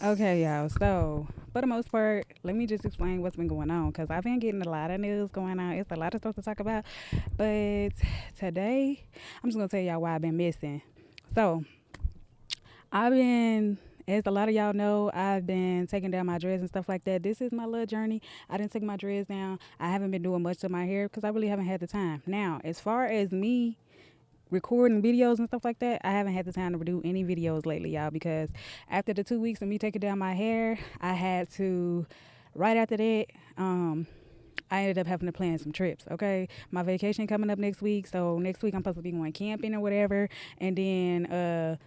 Okay, y'all. So, for the most part, let me just explain what's been going on because I've been getting a lot of news going on. It's a lot of stuff to talk about. But today, I'm just going to tell y'all why I've been missing. So, I've been, as a lot of y'all know, I've been taking down my dreads and stuff like that. This is my little journey. I didn't take my dreads down. I haven't been doing much to my hair because I really haven't had the time. Now, as far as me recording videos and stuff like that, I haven't had the time to do any videos lately, y'all, because after the 2 weeks of me taking down my hair, I had to, right after that, I ended up having to plan some trips. Okay, my vacation coming up next week, so next week I'm supposed to be going camping or whatever, and then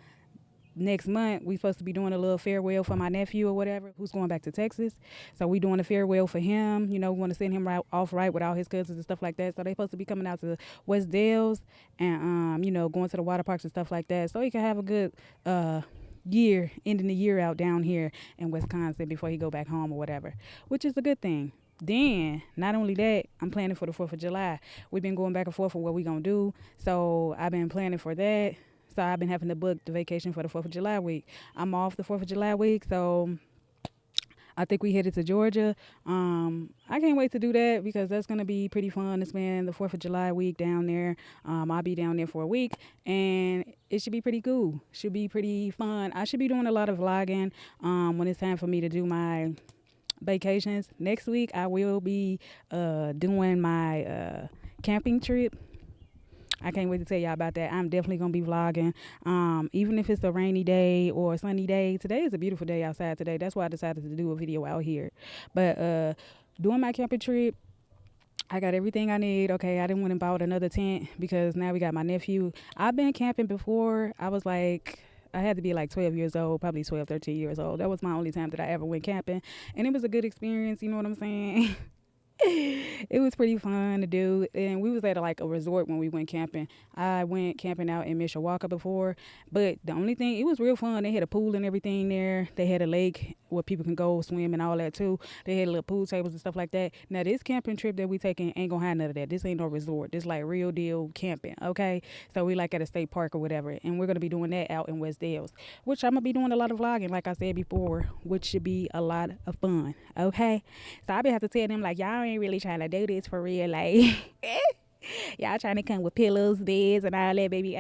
next month we supposed to be doing a little farewell for my nephew or whatever who's going back to Texas. So we doing a farewell for him. You know, we want to send him right off right with all his cousins and stuff like that. So they supposed to be coming out to West Dells and going to the water parks and stuff like that. So he can have a good year, ending the year out down here in Wisconsin before he go back home or whatever, which is a good thing. Then, not only that, I'm planning for the 4th of July. We've been going back and forth for what we gonna do. So I've been planning for that. So I've been having to book the vacation for the 4th of July week. I'm off the 4th of July week, so I think we headed to Georgia. I can't wait to do that because that's gonna be pretty fun to spend the 4th of July week down there. I'll be down there for a week, and it should be pretty cool. Should be pretty fun. I should be doing a lot of vlogging when it's time for me to do my vacations. Next week, I will be doing my camping trip. I can't wait to tell y'all about that. I'm definitely gonna be vlogging. Even if it's a rainy day or a sunny day. Today is a beautiful day outside today. That's why I decided to do a video out here. But doing my camping trip, I got everything I need. Okay, I didn't want to buy another tent because now we got my nephew. I've been camping before. I had to be like 12 years old, probably 12, 13 years old. That was my only time that I ever went camping. And it was a good experience, you know what I'm saying? It was pretty fun to do, and we was at like a resort when we went camping. I went camping out in Mishawaka before, but the only thing, it was real fun. They had a pool and everything there. They had a lake where people can go swim and all that too. They had little pool tables and stuff like that. Now this camping trip that we taking ain't gonna have none of that. This ain't no resort. This like real deal camping. Okay, so we like at a state park or whatever, and we're gonna be doing that out in West Dells, which I'm gonna be doing a lot of vlogging, like I said before, which should be a lot of fun. Okay, so I be have to tell them like y'all ain't really trying to do this for real, like y'all trying to come with pillows, beds, and all that, baby.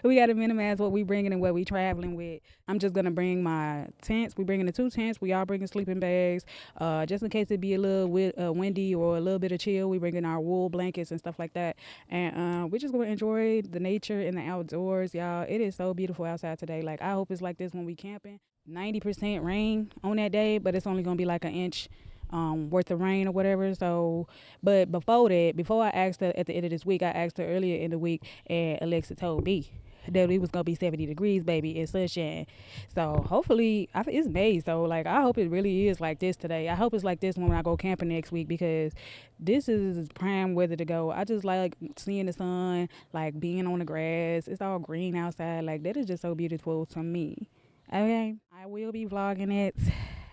We gotta minimize what we bringing and what we traveling with. I'm just gonna bring my tents. We bringing the two tents. We all bringing sleeping bags, just in case it be a little windy or a little bit of chill. We bringing our wool blankets and stuff like that, and we just gonna enjoy the nature and the outdoors, y'all. It is so beautiful outside today. Like I hope it's like this when we camping. 90% rain on that day, but it's only gonna be like an inch worth of rain or whatever. So, but before that, before I asked her at the end of this week, I asked her earlier in the week, and Alexa told me that it was gonna be 70 degrees, baby, and sunshine. So hopefully, it's May, so like I hope it really is like this today. I hope it's like this when I go camping next week because this is prime weather to go. I just like seeing the sun, like being on the grass. It's all green outside. Like that is just so beautiful to me. Okay, I will be vlogging it.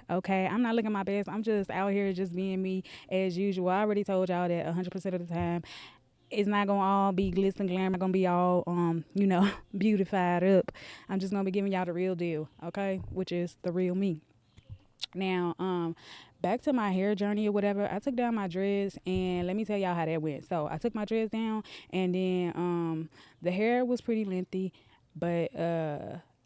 Okay, I'm not looking my best. I'm just out here just being me as usual. I already told y'all that 100% of the time it's not gonna all be glitz and glamour. Gonna be all beautified up. I'm just gonna be giving y'all the real deal, okay, which is the real me. Now, back to my hair journey or whatever. I took down my dreads, and let me tell y'all how that went. So I took my dreads down, and then the hair was pretty lengthy, but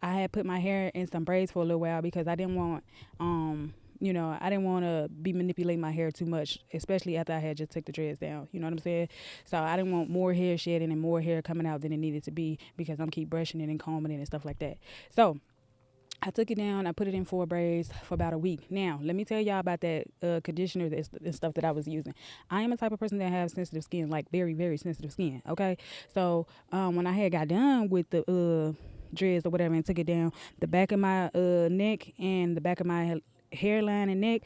I had put my hair in some braids for a little while because I didn't want I didn't want to be manipulating my hair too much, especially after I had just took the dreads down. You know what I'm saying? So I didn't want more hair shedding and more hair coming out than it needed to be because I'm keep brushing it and combing it and stuff like that. So I took it down. I put it in 4 braids for about a week. Now, let me tell y'all about that conditioner and stuff that I was using. I am a type of person that has sensitive skin, like very, very sensitive skin. Okay, so when I had got done with the dreads or whatever and took it down, the back of my neck and the back of my hairline and neck,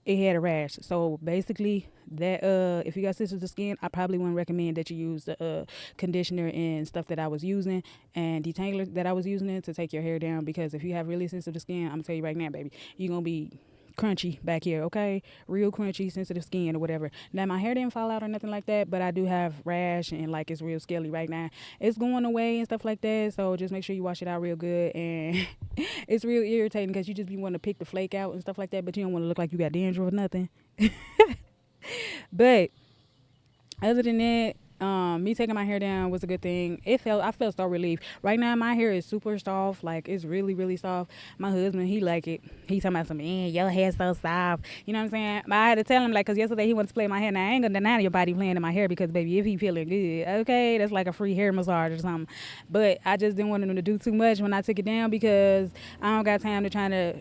it had a rash. So basically, that if you got sensitive skin, I probably wouldn't recommend that you use the conditioner and stuff that I was using and detangler that I was using it to take your hair down because if you have really sensitive skin, I'm gonna tell you right now, baby, you're gonna be crunchy back here, okay? Real crunchy, sensitive skin or whatever. Now my hair didn't fall out or nothing like that, but I do have rash and like it's real scaly right now. It's going away and stuff like that, so just make sure you wash it out real good. And it's real irritating because you just be wanting to pick the flake out and stuff like that, but you don't want to look like you got dandruff or nothing. But other than that, me taking my hair down was a good thing. I felt so relieved. Right now, my hair is super soft. Like, it's really, really soft. My husband, he like it. He talking about some, man, your hair's so soft. You know what I'm saying? But I had to tell him, like, because yesterday he wanted to play my hair. Now, I ain't going to deny your body playing in my hair because, baby, if he feeling good, okay, that's like a free hair massage or something. But I just didn't want him to do too much when I took it down because I don't got time to try to,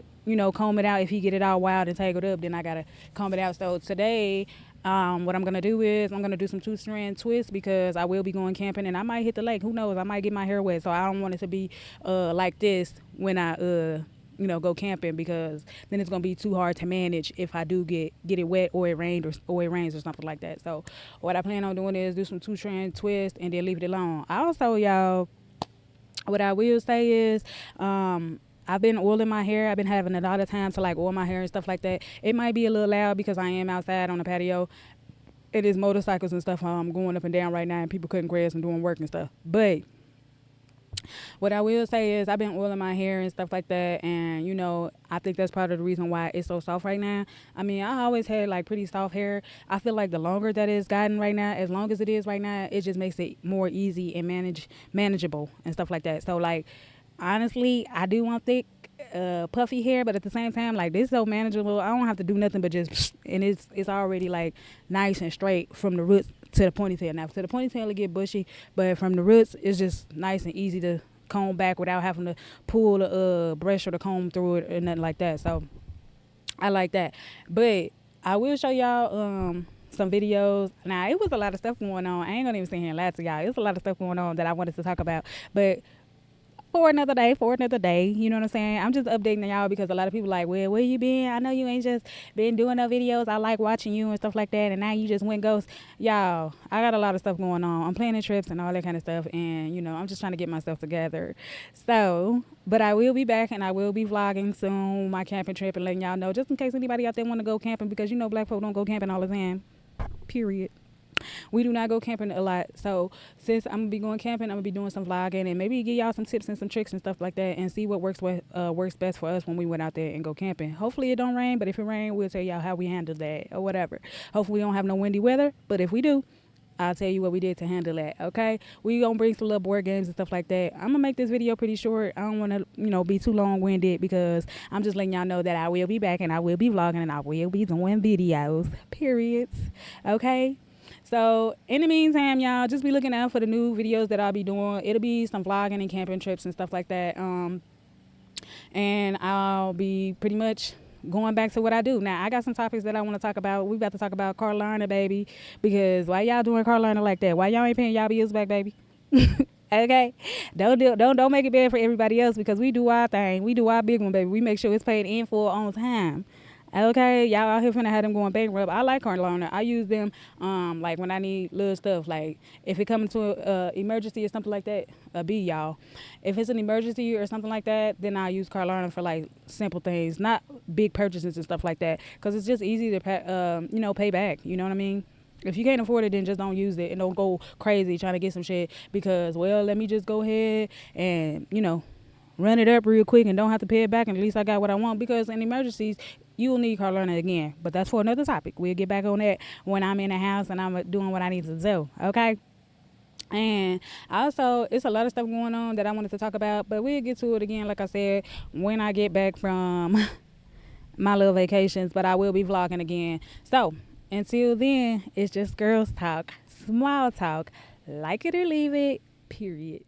comb it out. If he get it all wild and tangled up, then I got to comb it out. So today, what I'm gonna do is I'm gonna do some 2-strand twists because I will be going camping and I might hit the lake. Who knows? I might get my hair wet, so I don't want it to be like this when I go camping because then it's gonna be too hard to manage if I do get it wet or it rains or something like that. So what I plan on doing is do some 2-strand twists and then leave it alone. Also, y'all, what I will say is I've been oiling my hair. I've been having a lot of time to like oil my hair and stuff like that. It might be a little loud because I am outside on the patio. It is motorcycles and stuff going up and down right now and people cutting grass and doing work and stuff. But what I will say is I've been oiling my hair and stuff like that, and I think that's part of the reason why it's so soft right now. I mean, I always had like pretty soft hair. I feel like the longer that it's gotten right now, as long as it is right now, it just makes it more easy and manageable and stuff like that. So like honestly, I do want thick, puffy hair, but at the same time, like this is so manageable. I don't have to do nothing but just, and it's already like nice and straight from the roots to the ponytail. Now, to the ponytail, it get bushy, but from the roots, it's just nice and easy to comb back without having to pull the brush or the comb through it or nothing like that. So I like that. But I will show y'all some videos. Now, it was a lot of stuff going on. I ain't gonna even sit here and lie to y'all. It's a lot of stuff going on that I wanted to talk about, but for another day, you know what I'm saying? I'm just updating y'all because a lot of people like, well, where you been? I know you ain't just been doing no videos. I like watching you and stuff like that, and now you just went ghost. Y'all, I got a lot of stuff going on. I'm planning trips and all that kind of stuff, and, I'm just trying to get myself together. So, but I will be back, and I will be vlogging soon, my camping trip, and letting y'all know, just in case anybody out there want to go camping, because, black folk don't go camping all the time, period. We do not go camping a lot. So since I'm gonna be going camping, I'm gonna be doing some vlogging and maybe give y'all some tips and some tricks and stuff like that and see what works best for us when we went out there and go camping. Hopefully it don't rain, but if it rain, we'll tell y'all how we handled that or whatever. Hopefully we don't have no windy weather, but if we do, I'll tell you what we did to handle that, okay? We gonna bring some little board games and stuff like that. I'm gonna make this video pretty short. I don't wanna, be too long-winded because I'm just letting y'all know that I will be back and I will be vlogging and I will be doing videos, periods, okay? So in the meantime, y'all, just be looking out for the new videos that I'll be doing. It'll be some vlogging and camping trips and stuff like that. And I'll be pretty much going back to what I do. Now, I got some topics that I want to talk about. We about to talk about Carolina, baby, because why y'all doing Carolina like that? Why y'all ain't paying y'all bills back, baby? Okay, don't make it bad for everybody else because we do our thing. We do our big one, baby. We make sure it's paid in full on time. Okay, y'all out here finna have them going bankrupt. I like Carolina. I use them like when I need little stuff. Like if it comes to a emergency or something like that, y'all. If it's an emergency or something like that, then I use Carolina for like simple things, not big purchases and stuff like that. Cause it's just easy to pay back. You know what I mean? If you can't afford it, then just don't use it and don't go crazy trying to get some shit because, well, let me just go ahead and, run it up real quick and don't have to pay it back and at least I got what I want because in emergencies, you will need Carolina again. But that's for another topic. We'll get back on that when I'm in the house and I'm doing what I need to do, okay? And also, it's a lot of stuff going on that I wanted to talk about, but we'll get to it again, like I said, when I get back from my little vacations, but I will be vlogging again. So, until then, it's just girls talk, small talk, like it or leave it, period.